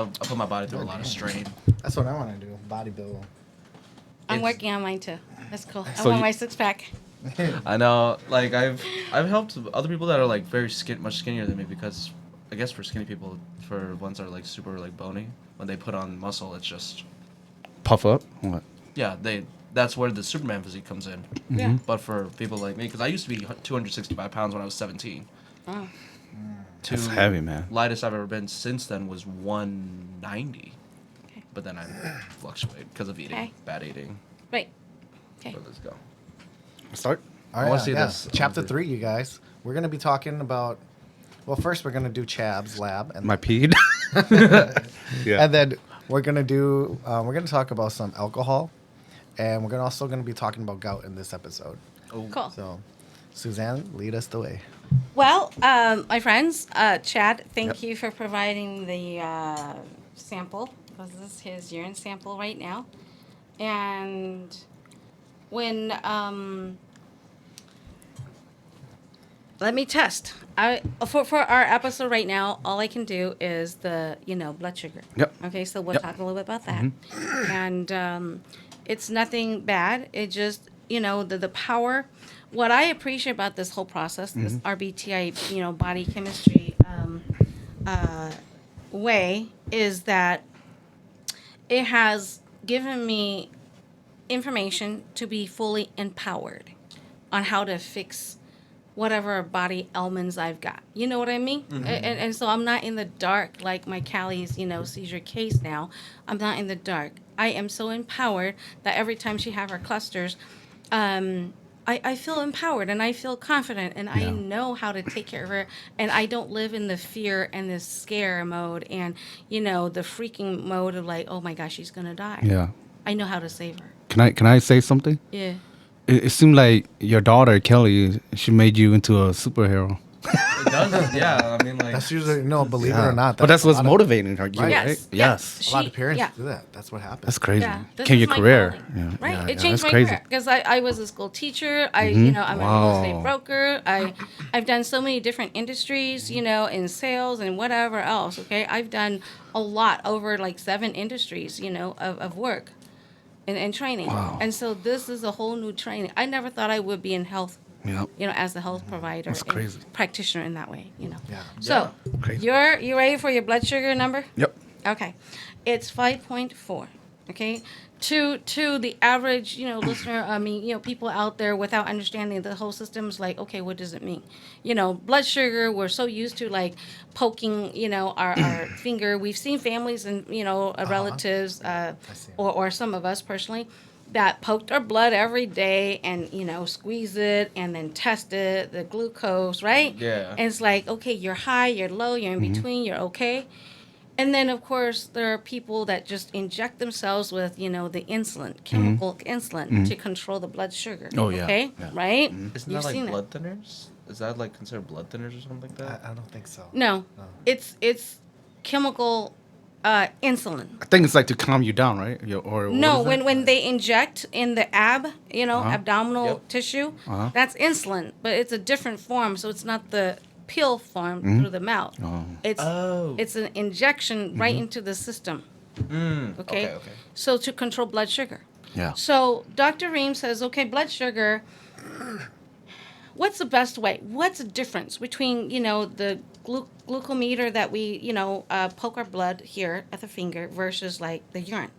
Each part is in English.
I put my body through a lot of strain. That's what I want to do. Body build. I'm working on mine too. That's cool. I So want you- my 6-pack. I know, like I've helped other people that are like much skinnier than me because I guess for skinny people, for ones that are like super like bony, when they put on muscle, it's just Puff up. What? yeah that's where the Superman physique comes in. Yeah. But for people like me, because I used to be 265 pounds when I was 17. Oh. That's heavy, man. Lightest I've ever been since then was 190. Okay. But then I fluctuate because of eating, Okay. bad eating. Right. Okay. But let's go. Start. All I wanna see this. Chapter 3, you guys. We're going to be talking about... Well, first we're going to do Chab's lab. And, My peed. Yeah. and then we're going to do... we're going to talk about some alcohol. And we're also going to be talking about gout in this episode. Oh, Cool. So, Suzanne, lead us the way. Well, my friends, Chad, thank Yep. you for providing the sample. This is his urine sample right now. And when, let me test. For our episode right now, all I can do is the, blood sugar. Yep. Okay, so we'll Yep. talk a little bit about that. And it's nothing bad. It just, the power. What I appreciate about this whole process, this RBTI, body chemistry way, is that it has given me information to be fully empowered on how to fix whatever body ailments I've got. You know what I mean? And so I'm not in the dark like my Callie's, seizure case now. I'm not in the dark. I am so empowered that every time she have her clusters, I feel empowered and I feel confident and I know how to take care of her, and I don't live in the fear and the scare mode and, the freaking mode of like, oh my gosh, she's going to die. Yeah. I know how to save her. Can I say something? Yeah. It seemed like your daughter Kelly, she made you into a superhero. it does. Yeah, I mean like That's usually... No, believe it or not. But that's a what's lot of- motivating her, right? Yes. Yes. A lot of She- parents yeah. do that. That's what happens. That's crazy. Yeah, this Change is your my career. calling. Yeah. Right. Yeah, It yeah, changed that's my crazy. career because I was a school teacher. I'm a real estate Wow. broker. I've done so many different industries, in sales and whatever else. Okay. I've done a lot over like 7 industries, of work and training. Wow. And so this is a whole new training. I never thought I would be in health, Yep. as a health provider. That's and crazy. practitioner in that way, Yeah. So Crazy. you ready for your blood sugar number? Yep. Okay, it's 5.4. Okay, to the average listener, I mean people out there without understanding the whole system is like, okay, what does it mean? Blood sugar. We're so used to like poking our finger. We've seen families and relatives see. or some of us personally that poked our blood every day and squeeze it and then test it, the glucose, right? Yeah. And it's like, okay, you're high, you're low, you're in between, you're okay. And then, of course, there are people that just inject themselves with, the insulin, chemical insulin, to control the blood sugar. Oh, yeah. Okay? Yeah. Right? isn't You've that like seen blood thinners? Is that like considered blood thinners or something like that? I don't think so. No. It's chemical insulin. I think it's like to calm you down, right? Or No, what is it? when they inject in the abdominal Yep. tissue, Uh-huh. that's insulin, but it's a different form, so it's not the pill form through the mouth. Oh. It's an injection right into the system. Okay? Okay. So to control blood sugar. Yeah. So Dr. Ream says, okay, blood sugar, what's the best way? What's the difference between, the glucometer that we, poke our blood here at the finger versus like the urine?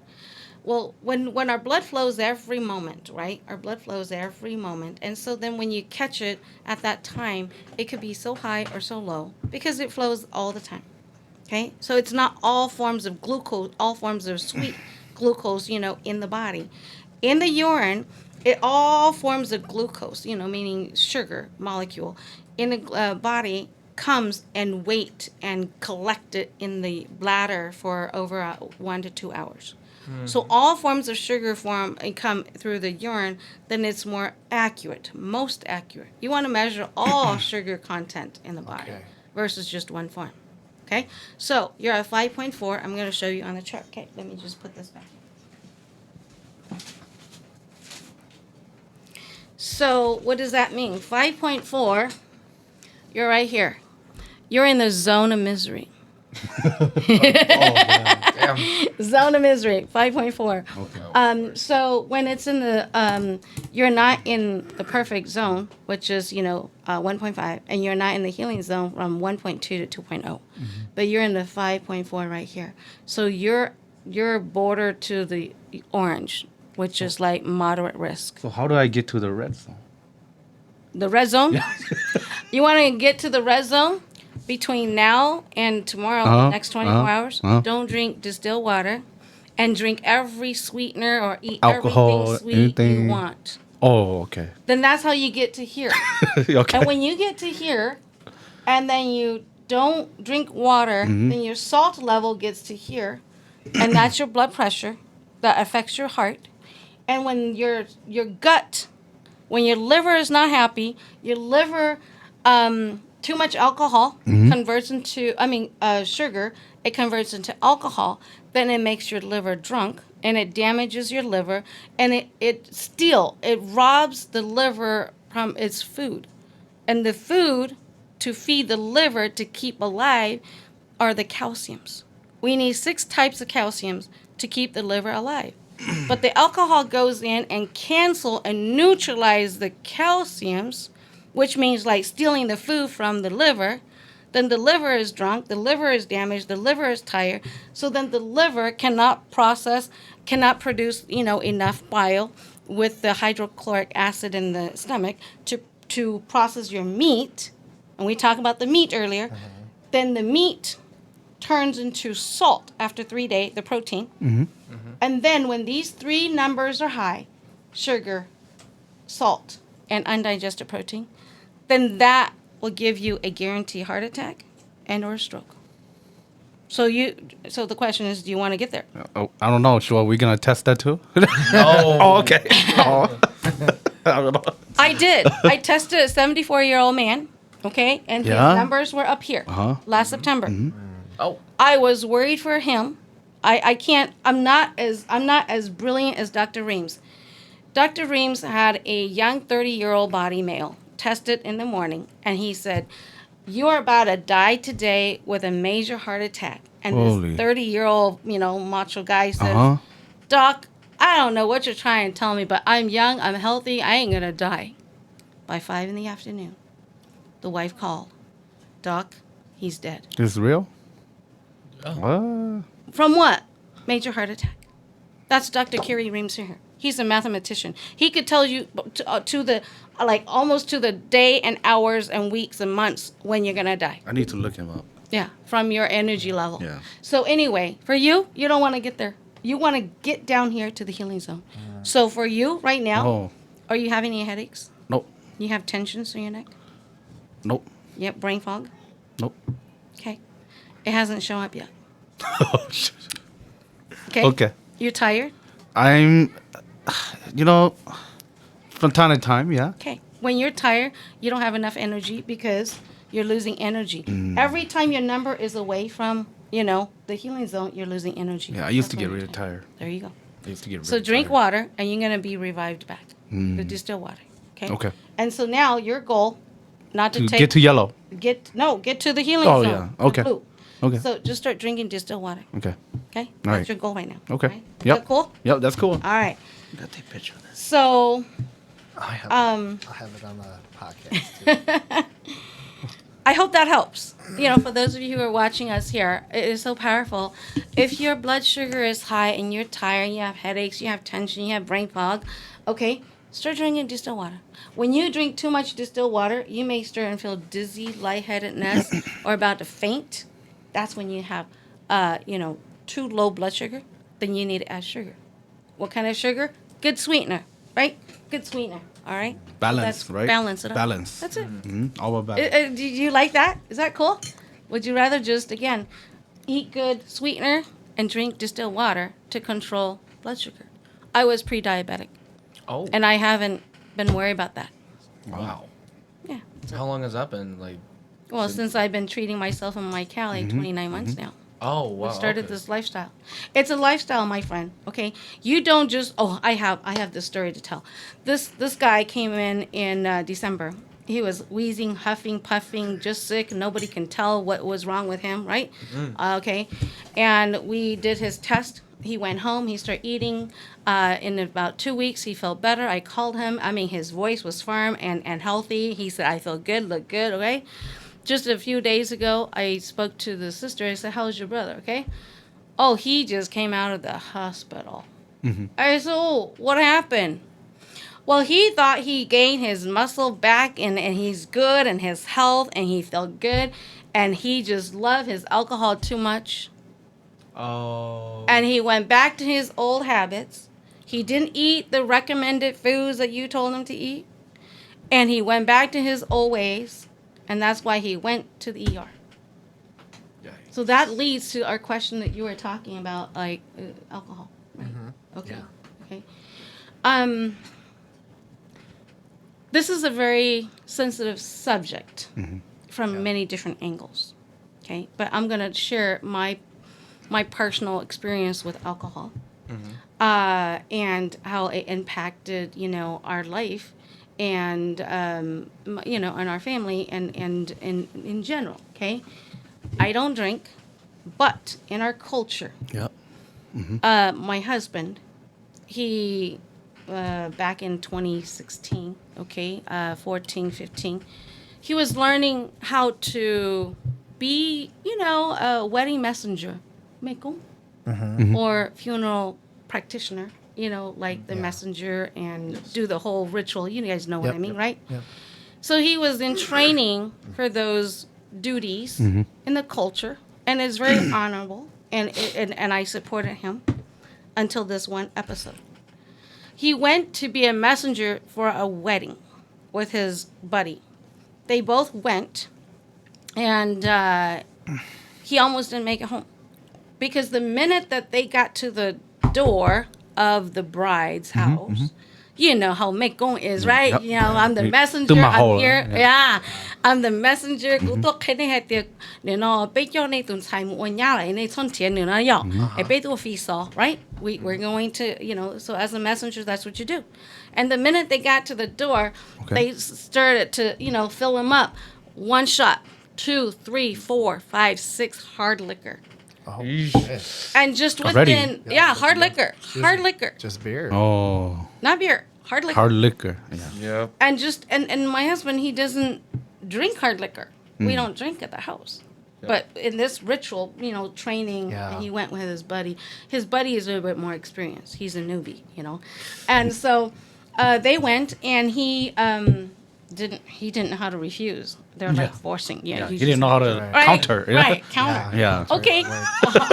Well, when our blood flows every moment, right? Our blood flows every moment. And so then when you catch it at that time, it could be so high or so low because it flows all the time. Okay? So it's not all forms of glucose, all forms of sweet glucose, in the body. In the urine, all forms of glucose, meaning sugar molecule, in the body comes and wait and collect it in the bladder for over 1 to 2 hours. So all forms of sugar form and come through the urine, then it's more accurate, most accurate. You want to measure all sugar content in the body versus just one form. Okay? So you're at 5.4. I'm going to show you on the chart. Okay, let me just put this back. So what does that mean? 5.4, you're right here. You're in the zone of misery. Damn. Zone of misery, 5.4. Okay. So when it's in the, you're not in the perfect zone, which is, 1.5, and you're not in the healing zone from 1.2 to 2.0, but you're in the 5.4 right here. So you're border to the orange, which is like moderate risk. So how do I get to the red zone? The red zone? You want to get to the red zone between now and tomorrow, Uh-huh, next 24 hours? uh-huh. Don't drink distilled water and drink every sweetener or eat Alcohol, everything sweet you anything. want. Oh, okay. Then that's how you get to here. Okay. And when you get to here and then you don't drink water, then your salt level gets to here, and that's your blood pressure that affects your heart. And when your gut, when your liver is not happy, your liver, too much alcohol converts into, sugar, it converts into alcohol, then it makes your liver drunk, and it damages your liver, and it robs the liver from its food. And the food to feed the liver to keep alive are the calciums. We need 6 types of calciums to keep the liver alive. But the alcohol goes in and cancel and neutralize the calciums, which means like stealing the food from the liver. Then the liver is drunk, the liver is damaged, the liver is tired. So then the liver cannot produce, enough bile with the hydrochloric acid in the stomach to process your meat. And we talked about the meat earlier. Then the meat turns into salt after 3 days, the protein. And then when these 3 numbers are high, sugar, salt, and undigested protein, then that will give you a guaranteed heart attack and or stroke. So the question is, do you want to get there? Oh, I don't know. Sure, are we gonna test that too? No. Oh, okay. Oh. I don't know. I did. I tested a 74-year-old man, okay? And Yeah? his numbers were up here last September. Oh. I was worried for him. I'm not as brilliant as Dr. Reams. Dr. Reams had a young 30-year-old body male tested in the morning, and he said, "You are about to die today with a major heart attack." And Holy. this 30-year-old, macho guy says, Uh-huh. "Doc, I don't know what you're trying to tell me, but I'm young, I'm healthy, I ain't gonna die." By 5 p.m, the wife called. "Doc, he's dead." This is real? Oh. What? From what? Major heart attack. That's Dr. Kerry Reams here. He's a mathematician. He could tell you to the almost to the day and hours and weeks and months when you're gonna die. I need to look him up. Yeah, from your energy level. Yeah. So anyway, for you don't want to get there. You want to get down here to the healing zone. So for you right now, Oh. are you having any headaches? Nope. You have tensions in your neck? Nope. You have brain fog? Nope. Okay. It hasn't shown up yet. Oh, shit. Okay. Okay. You're tired? I'm, from time to time, yeah. Okay. When you're tired, you don't have enough energy because you're losing energy. Every time your number is away from, the healing zone, you're losing energy. Yeah, I used to That's get when really you're tired. There you go. I used to get really So drink tired. water, and you're going to be revived back. The distilled water. Okay? Okay. And so now your goal, not to To take... get to yellow. Get to the healing Oh, zone. yeah. the Okay. blue. Okay. So just start drinking distilled water. Okay. Okay? All That's right. your goal right now. Okay. Right? Is Yep. that cool? Yep, that's cool. All right. You gotta take a picture of this. So... I have, Um, I'll have it on the podcast too. I hope that helps. For those of you who are watching us here, it is so powerful. If your blood sugar is high and you're tired, you have headaches, you have tension, you have brain fog, okay, start drinking distilled water. When you drink too much distilled water, you may start and feel dizzy, lightheadedness, or about to faint. That's when you have, too low blood sugar. Then you need to add sugar. What kind of sugar? Good sweetener, right? Good sweetener. All right. Balance, That's right? Balance it up. Balance. That's it. All about balance. Do you like that? Is that cool? Would you rather just, again, eat good sweetener and drink distilled water to control blood sugar? I was pre-diabetic, Oh. and I haven't been worried about that. Wow. Yeah. How long has that been? Like. Well, since I've been treating myself and my Cali 29 months now. Oh wow. We started okay. this lifestyle. It's a lifestyle, my friend. Okay, you don't just. Oh, I have this story to tell. This guy came in December, He was wheezing, huffing, puffing, just sick. Nobody can tell what was wrong with him, right? Okay. And we did his test. He went home. He started eating. In about 2 weeks, he felt better. I called him. I mean, his voice was firm and healthy. He said, I feel good, look good, okay? Just a few days ago, I spoke to the sister. I said, how's your brother, okay? Oh, he just came out of the hospital. I said, oh, what happened? Well, he thought he gained his muscle back and he's good and his health and he felt good. And he just loved his alcohol too much. Oh. And he went back to his old habits. He didn't eat the recommended foods that you told him to eat. And he went back to his old ways. And that's why he went to the ER. Yikes. So that leads to our question that you were talking about, like alcohol. Right? Okay. Yeah. Okay. This is a very sensitive subject from many different angles. Okay, but I'm gonna share my personal experience with alcohol and how it impacted, our life and and our family and in general. Okay, I don't drink, but in our culture, Yep. my husband, he back in 2016, okay, 14, 15, he was learning how to be, a wedding messenger, meko, or funeral practitioner, like the messenger and do the whole ritual. You guys know what I mean, right? Yep. So he was in training for those duties in the culture, and it's very honorable, and I supported him until this one episode. He went to be a messenger for a wedding with his buddy. They both went, and he almost didn't make it home. Because the minute that they got to the door of the bride's house, you know how Mekong is, right? Yep. You know, I'm the You- messenger. Tumahol, I'm here. yeah. Yeah, I'm the messenger. Cú tôi khi này thì nó bây giờ này tuần sai một nhà lại này thôn tiền nữa yo. I bây tôi phi so, right? We're going to, so as a messenger, that's what you do. And the minute they got to the door, they started to, fill him up. 1 shot, 2, 3, 4, 5, 6 hard liquor. Oh, Yeesh. shit. And just Already? within, hard liquor, hard liquor, Just beer. Oh, not beer, hard liquor. hard liquor. Yeah. Yep. And just and my husband, he doesn't drink hard liquor. We don't drink at the house. Yeah. But in this ritual, training, Yeah. he went with his buddy. His buddy is a little bit more experienced. He's a newbie, And so they went, and he didn't know how to refuse. They're like forcing. Yeah, he he didn't know how to Right, counter. Yeah. Right, counter. Yeah. Okay,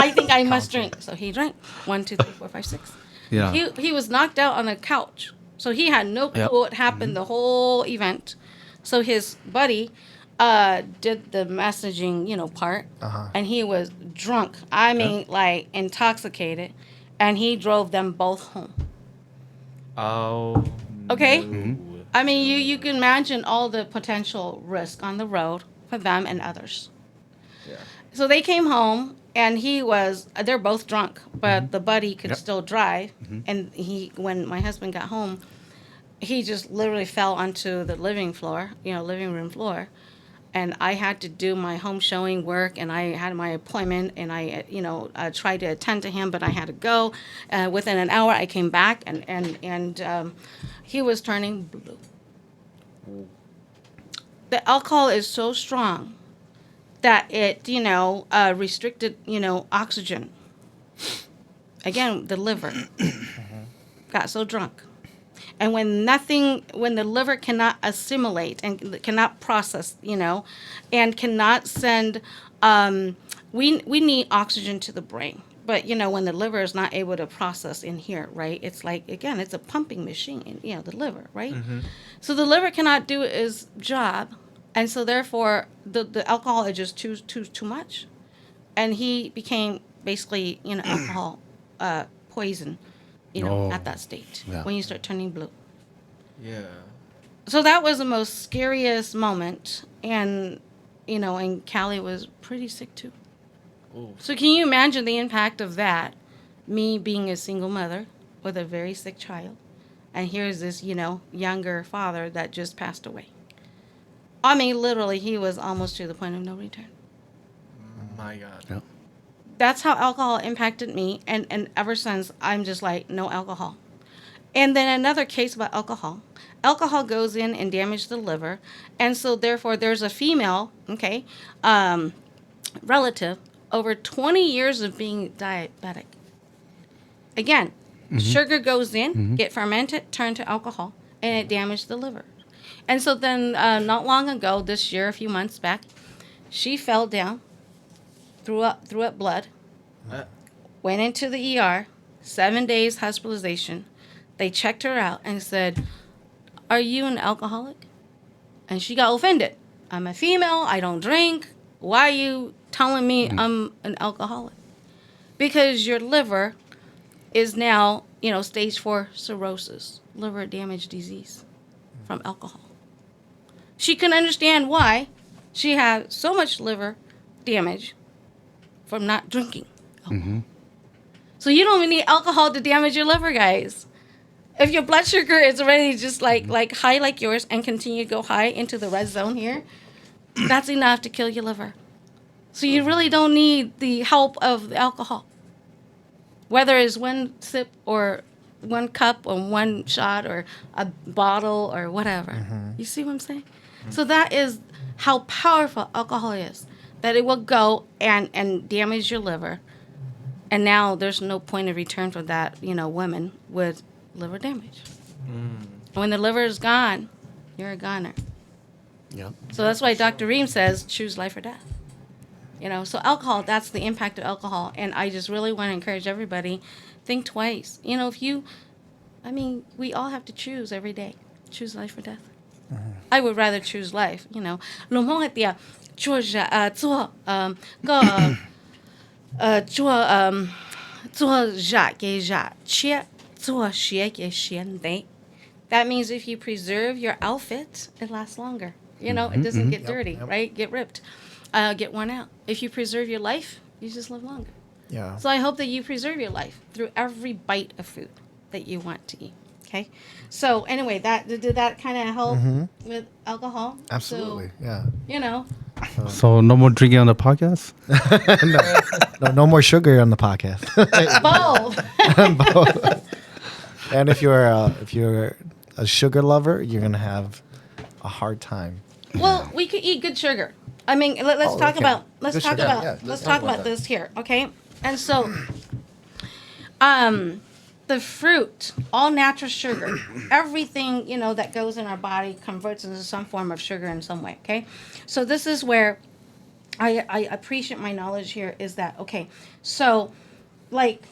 I think I must drink. So he drank 1, 2, 3, 4, 5, 6. Yeah. He was knocked out on the couch. So he had no clue Yep. what happened the whole event. So his buddy did the messaging, part. And he was drunk. I mean, like intoxicated. And he drove them both home. Oh. Okay? No. I mean, you can imagine all the potential risk on the road for them and others. Yeah. So they came home, and they're both drunk, but the buddy could Yep. still drive. And when my husband got home, he just literally fell onto the living room floor. And I had to do my home showing work, and I had my appointment, and I tried to attend to him, but I had to go. Within an hour, I came back, and he was turning blue. The alcohol is so strong that it, restricted, oxygen. Again, the liver got so drunk. And when the liver cannot assimilate and cannot process, and cannot send, we need oxygen to the brain. But, when the liver is not able to process in here, right, it's like, again, it's a pumping machine, the liver, right? So the liver cannot do its job. And so therefore, the alcohol is just too much. And he became basically, alcohol poison, at that state Yeah. when you start turning blue. Yeah. So that was the most scariest moment. And, and Callie was pretty sick too. Ooh. So can you imagine the impact of that? Me being a single mother with a very sick child. And here's this, younger father that just passed away. I mean, literally, he was almost to the point of no return. My God. Yeah. That's how alcohol impacted me, and ever since, I'm just like, no alcohol. And then another case about alcohol. Alcohol goes in and damages the liver, and so therefore there's a female, okay, relative, over 20 years of being diabetic. Again, sugar goes in, get fermented, turn to alcohol, and it damaged the liver. And so then, not long ago, this year, a few months back, she fell down, threw up blood, Uh, went into the ER, 7 days hospitalization. They checked her out and said, "Are you an alcoholic?" And she got offended. "I'm a female. I don't drink. Why are you telling me I'm an alcoholic?" Because your liver is now, stage 4 cirrhosis, liver damage disease from alcohol. She couldn't understand why she had so much liver damage from not drinking alcohol. So you don't even need alcohol to damage your liver, guys. If your blood sugar is already just like high like yours and continue to go high into the red zone here, that's enough to kill your liver. So you really don't need the help of the alcohol. Whether it's one sip or one cup or one shot or a bottle or whatever. You see what I'm saying? So that is how powerful alcohol is. That it will go and damage your liver. And now there's no point of return for that, women with liver damage. When the liver is gone, you're a goner. Yep. So that's why Dr. Ream says choose life or death. So alcohol, that's the impact of alcohol. And I just really want to encourage everybody, think twice. We all have to choose every day. Choose life or death. I would rather choose life, Lo mo hatia chua that means if you preserve your outfit, it lasts longer. It doesn't get dirty, right? Get ripped, get worn out. If you preserve your life, you just live longer. Yeah. So I hope that you preserve your life through every bite of food that you want to eat. Okay. So anyway, did that kind of help with alcohol? Absolutely. So, Yeah. So no more drinking on the podcast? No more sugar on the podcast. both. And if you're a sugar lover, you're gonna have a hard time. Well, we could eat good sugar. I mean, let's talk okay. about Good sugar. Yeah, let's talk about this here, okay? And so, the fruit, all natural sugar, everything that goes in our body converts into some form of sugar in some way. Okay, so this is where I appreciate my knowledge here. Is that okay? So, like,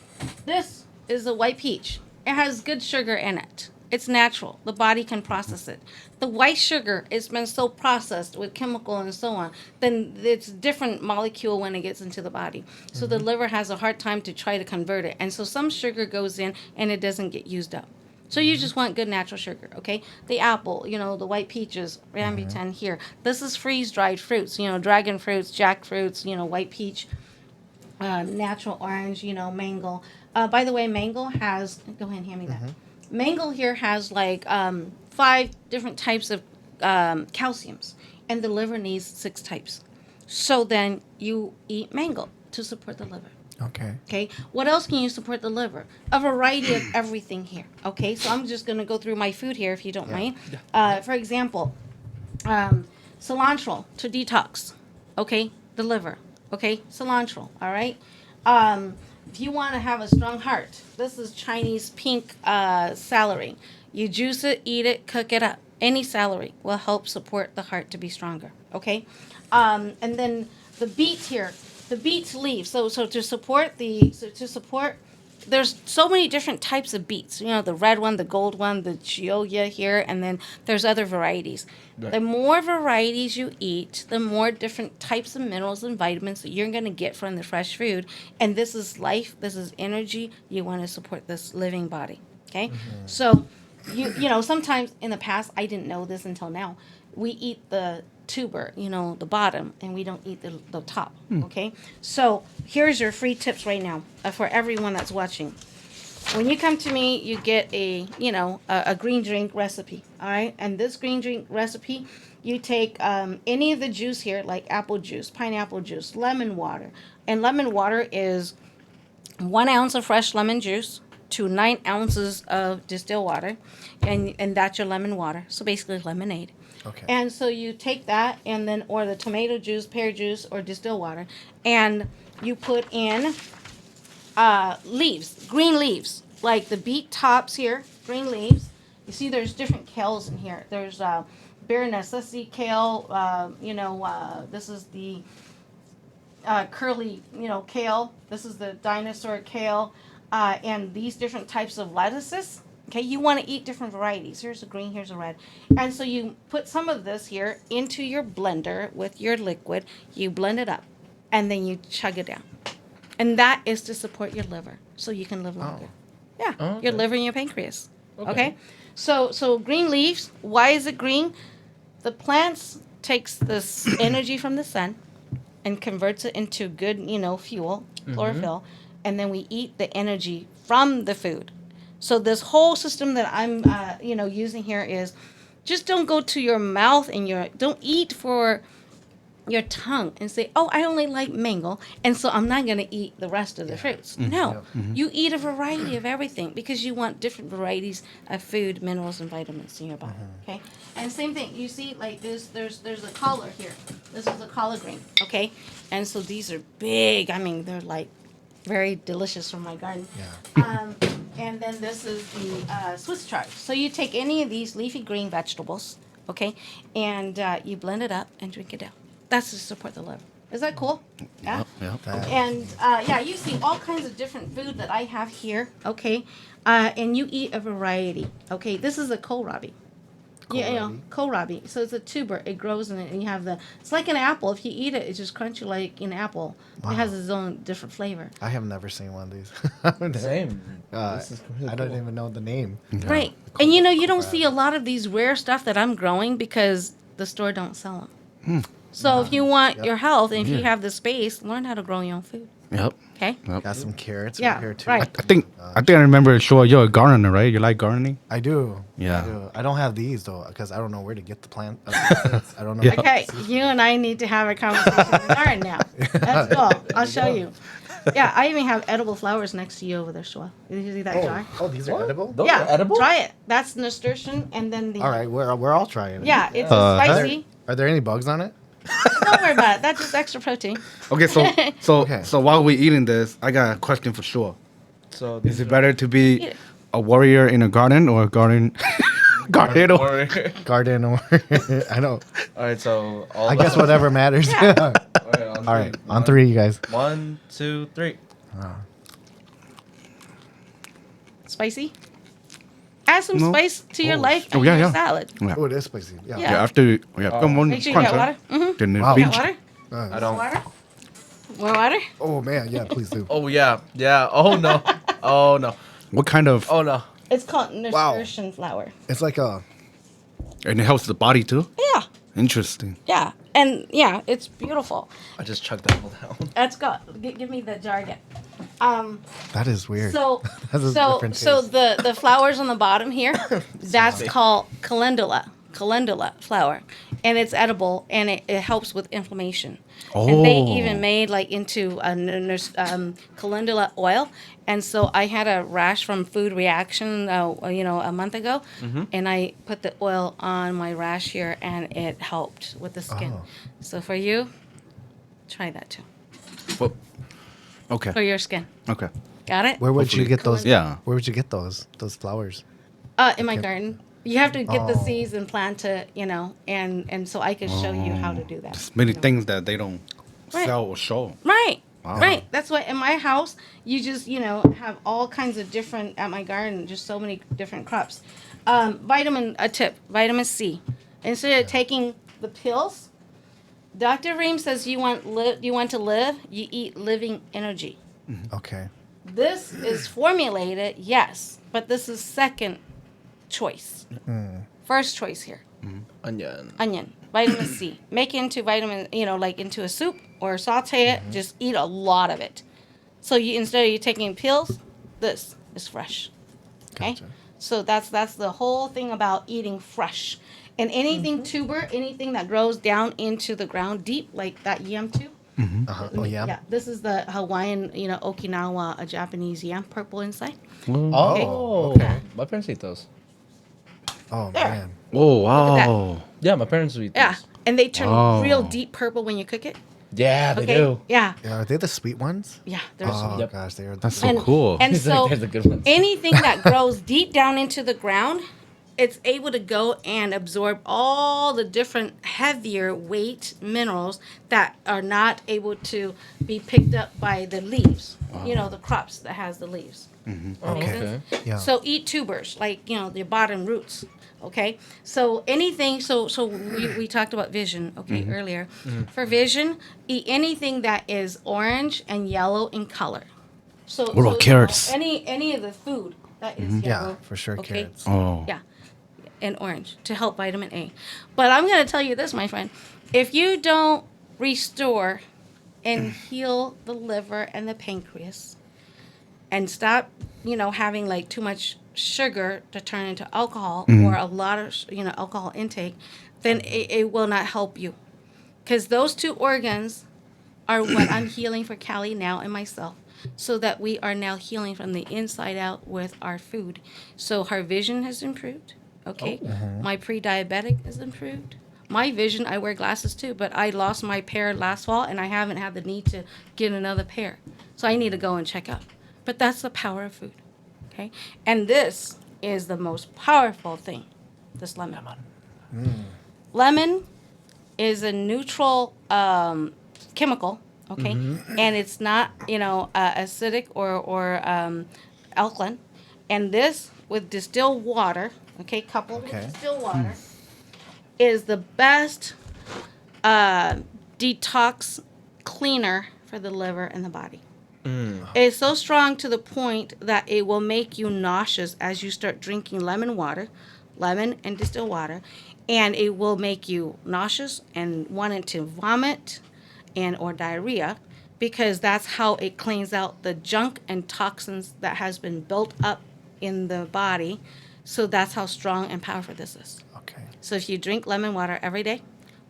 this is a white peach. It has good sugar in it. It's natural. The body can process it. The white sugar, it's been so processed with chemical and so on, then it's a different molecule when it gets into the body. So the liver has a hard time to try to convert it. And so some sugar goes in and it doesn't get used up. So you just want good natural sugar, okay? The apple, the white peaches, rambutan here. This is freeze-dried fruits, dragon fruits, jackfruits, white peach, natural orange, mango. By the way, mango has, go ahead and hand me that. Mango here has like 5 different types of calciums, and the liver needs 6 types. So then you eat mango to support the liver. Okay. Okay. What else can you support the liver? A variety of everything here. Okay. So I'm just going to go through my food here if you don't mind. For example, cilantro to detox. Okay. The liver. Okay. Cilantro. All right. If you want to have a strong heart, this is Chinese pink celery. You juice it, eat it, cook it up. Any celery will help support the heart to be stronger. Okay, and then the beets here, the beets leaves. So to support there's so many different types of beets. The red one, the gold one, the chioya here, and then there's other varieties. Right. The more varieties you eat, the more different types of minerals and vitamins that you're going to get from the fresh food. And this is life. This is energy. You want to support this living body. Okay? So, sometimes in the past, I didn't know this until now. We eat the tuber, the bottom, and we don't eat the top. Okay? So here's your free tips right now for everyone that's watching. when you come to me, you get a green drink recipe. All right, and this green drink recipe, you take any of the juice here, like apple juice, pineapple juice, lemon water, and lemon water is 1 ounce of fresh lemon juice to 9 ounces of distilled water, and that's your lemon water. So basically lemonade. Okay. And so you take that and then, or the tomato juice, pear juice, or distilled water, and you put in leaves, green leaves, like the beet tops here, green leaves. You see, there's different kales in here. There's bare necessity kale. This is the curly, kale. This is the dinosaur kale, and these different types of lettuces. Okay, you want to eat different varieties. Here's a green, here's a red. And so you put some of this here into your blender with your liquid. You blend it up, and then you chug it down. And that is to support your liver, so you can live longer. Yeah, Oh, okay. your liver and your pancreas. Okay. Okay? So green leaves, why is it green? The plants takes this energy from the sun and converts it into good, fuel, chlorophyll, and then we eat the energy from the food. So this whole system that I'm, using here is just don't go to your mouth and don't eat for your tongue and say, oh, I only like mango, and so I'm not going to eat the rest of the fruits. No, you eat a variety of everything because you want different varieties of food, minerals, and vitamins in your body. Okay, and same thing. You see, like this, there's a collar here. This is a collard green. Okay, and so these are big. I mean, they're like very delicious from my garden. Yeah. And then this is the Swiss chard. So you take any of these leafy green vegetables, okay, and you blend it up and drink it down. That's to support the liver. Is that cool? Yeah. Yep. And you see all kinds of different food that I have here, okay, and you eat a variety. Okay, this is a kohlrabi. Yeah, kohlrabi. So it's a tuber. It grows in it, and you have it's like an apple. If you eat it, it's just crunchy like an apple. Wow. It has its own different flavor. I have never seen one of these. Same. This is really I don't even know the name. Right. And you don't see a lot of these rare stuff that I'm growing because the store don't sell them. So if you want your health and if you have the space, learn how to grow your own food. Yep. Okay? Yep. Got some carrots Yeah, right here too. right. I think I remember sure you're a gardener, right? You like gardening? I do. Yeah. I do. I don't have these though because I don't know where to get the plant. I don't know. Yeah. Okay, you and I need to have a conversation in the garden now. Let's go. I'll show you. Yeah, I even have edible flowers next to you over there, Shua. Did you see that jar? Oh, these are edible. Those Yeah, are edible? try it. That's nasturtium, and then the... All right, we're all trying it. Yeah, it's Uh, spicy. Are there any bugs on it? Don't worry about it. That's just extra protein. Okay, Okay. so while we're eating this, I got a question for sure. So Is it better to be Eat it. a warrior in a garden or a garden garden? Garden or I don't. All right, so I guess whatever matters. Yeah. All right, on three, you guys. 1, 2, 3. Spicy. Add some No. spice to your Oh, life oh, and yeah, your yeah. salad. Yeah. Oh, it is spicy. Yeah. Yeah. Yeah, after come on, Make sure you got water. Mm-hmm. Then the Wow. beach. Got water? I don't. Water? More water? Oh man, yeah. Please do. Oh, yeah. Yeah. Oh, no. Oh, no. What kind of? Oh, no. It's called Wow. nasturtium flower. It's like a. And it helps the body too. Yeah. Interesting. Yeah. And yeah, it's beautiful. I just chugged that whole down. Let's go. Give me the jar again. That is weird. So That's a so different so taste. the flowers on the bottom here, that's called calendula flower, and it's edible and it helps with inflammation. And they Oh. even made like into a calendula oil, and so I had a rash from food reaction, a month ago, and I put the oil on my rash here, and it helped with the skin. Oh. So for you, try that too Well, okay. for your skin. Okay. Got it? Where would you Hopefully. get those? Yeah. Where would you get those flowers? In my garden. You have to get the Oh. seeds and plant it, and so I can show you how to do that. There's many things that they don't Right. sell or show. Right. Wow. Right. That's why in my house you just have all kinds of different at my garden, just so many different crops. Vitamin C. Instead of taking the pills, Dr. Ream says you want to live, you eat living energy. Okay. This is formulated, yes, but this is second choice. First choice here. Onion. Onion, vitamin C. Make it into vitamin, like into a soup or saute it. Just eat a lot of it. So instead of you taking pills, this is fresh. Okay, Gotcha. so that's the whole thing about eating fresh, and anything tuber, anything that grows down into the ground deep, like that yam tube. Oh, yeah. Yeah, this is the Hawaiian, Okinawa, a Japanese yam, purple inside. Oh, okay. My parents eat those. Oh, There. man. Oh at that. wow. Yeah, my parents eat Yeah, those. and they turn Wow. real deep purple when you cook it. Yeah, they Okay. do. Yeah, Yeah, are they the sweet ones? yeah. There's Oh, Yep. gosh, they are. That's so cool. And He's like, so "They're the good ones." anything that grows deep down into the ground, it's able to go and absorb all the different heavier weight minerals that are not able to be picked up by the leaves. The crops that has the leaves. Oh, Makes okay. sense? Yeah. So eat tubers, like the bottom roots. Okay. So anything. So we talked about vision. Okay, earlier. For vision, eat anything that is orange and yellow in color. So What about carrots? Any of the food that is Yeah, yellow. for sure, okay? carrots. Oh. Yeah, and orange to help vitamin A. But I'm going to tell you this, my friend. If you don't restore and heal the liver and the pancreas, and stop, having like too much sugar to turn into alcohol or a lot of, alcohol intake, then it will not help you. Because those two organs are what I'm healing for Callie now and myself, so that we are now healing from the inside out with our food. So her vision has improved. Okay. My pre-diabetic has improved. My vision, I wear glasses too, but I lost my pair last fall and I haven't had the need to get another pair. So I need to go and check out. But that's the power of food. Okay. And this is the most powerful thing, this lemon. Lemon is a neutral chemical, okay? And it's not, acidic or alkaline. And this, with distilled water, okay, coupled Okay. with distilled water, is the best detox cleaner for the liver and the body. It's so strong to the point that it will make you nauseous as you start drinking lemon and distilled water, and it will make you nauseous and wanting to vomit or diarrhea, because that's how it cleans out the junk and toxins that has been built up in the body. So that's how strong and powerful this is. Okay. So if you drink lemon water every day,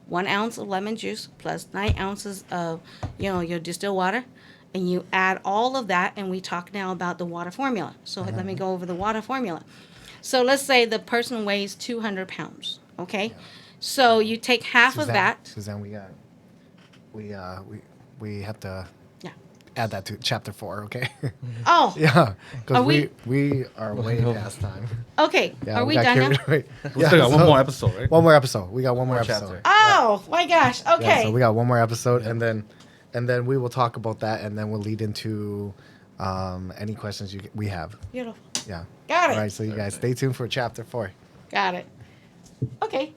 1 ounce of lemon juice plus 9 ounces of, your distilled water, and you add all of that, and we talk now about the water formula. So let me go over the water formula. So let's say the person weighs 200 pounds, okay? So you take half of that. Suzanne, we have to Yeah. add that to chapter 4, okay? Oh, Yeah, Are because we- we are way past time. okay. Yeah, Are we got done now? carried away. We still got one more episode, right? One more episode. We got one more More episode. chapter. Oh, my gosh. Okay. Yeah, so we got one more episode, and then we will talk about that, and then we'll lead into any questions we have. Beautiful. Yeah. Got it. All right, so you guys stay tuned for chapter 4. Got it. Okay.